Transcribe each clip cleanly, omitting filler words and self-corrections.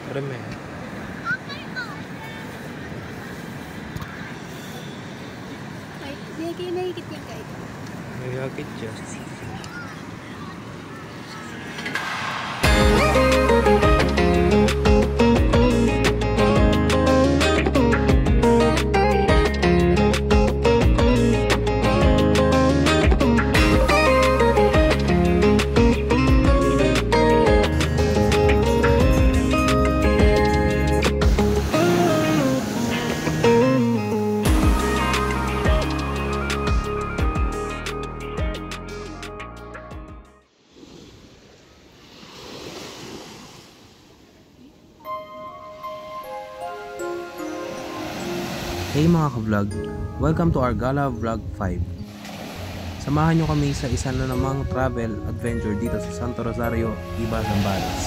Reme. Dia kayak naik yang kayak itu. Nagagit siya. Hey mga ka-vlog, welcome to our Gala Vlog 5. Samahan nyo kami sa isa na namang travel adventure dito sa Santo Rosario, Iba, Zambales.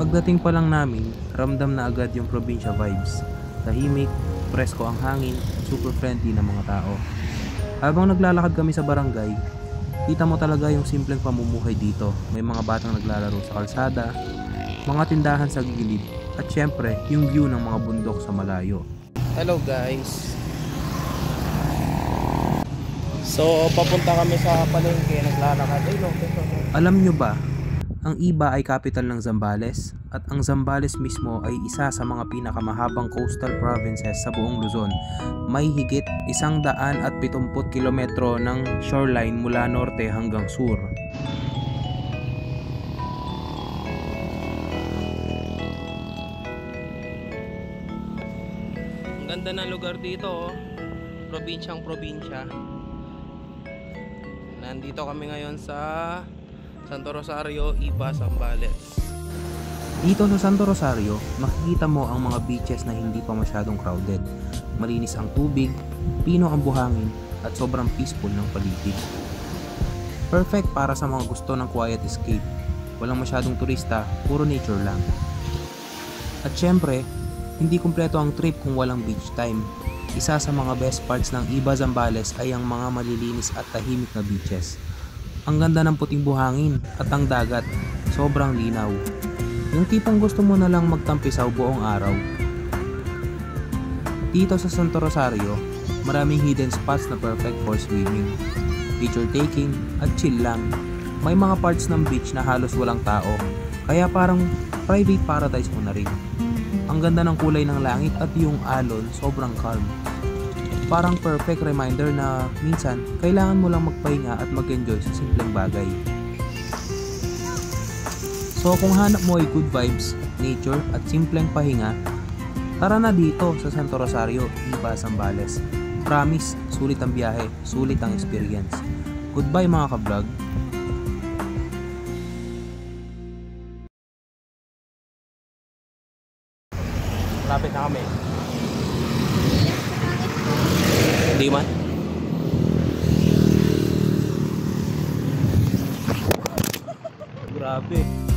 Pagdating pa lang namin, ramdam na agad yung probinsya vibes. Tahimik, presko ang hangin, super friendly na mga tao. Habang naglalakad kami sa barangay, kita mo talaga yung simpleng pamumuhay dito. May mga batang naglalaro sa kalsada, mga tindahan sa gilid, at syempre, yung view ng mga bundok sa malayo. Hello guys! So, papunta kami sa palengke, naglalakad. Alam nyo ba, ang Iba ay capital ng Zambales, at ang Zambales mismo ay isa sa mga pinakamahabang coastal provinces sa buong Luzon. May higit 170 kilometro ng shoreline mula norte hanggang sur. Ganda ng lugar dito, oh. Probinsyang probinsya. Nandito kami ngayon sa Santo Rosario, Iba, Zambales. Dito sa Santo Rosario, makikita mo ang mga beaches na hindi pa masyadong crowded. Malinis ang tubig, pino ang buhangin, at sobrang peaceful ng paligid. Perfect para sa mga gusto ng quiet escape. Walang masyadong turista, puro nature lang. At syempre, hindi kumpleto ang trip kung walang beach time. Isa sa mga best parts ng Iba, Zambales ay ang mga malilinis at tahimik na beaches. Ang ganda ng puting buhangin at ang dagat, sobrang linaw. Yung tipong gusto mo na lang magtampisaw buong araw. Dito sa Santo Rosario, maraming hidden spots na perfect for swimming, picture taking at chill lang. May mga parts ng beach na halos walang tao, kaya parang private paradise mo na rin. Ang ganda ng kulay ng langit at yung alon sobrang calm. Parang perfect reminder na minsan kailangan mo lang magpahinga at mag-enjoy sa simpleng bagay. So kung hanap mo ay good vibes, nature at simpleng pahinga, tara na dito sa Santo Rosario, Iba, Zambales. Promise, sulit ang biyahe, sulit ang experience. Goodbye mga ka-vlog. Lapit na kami. Hindi man? Grabe.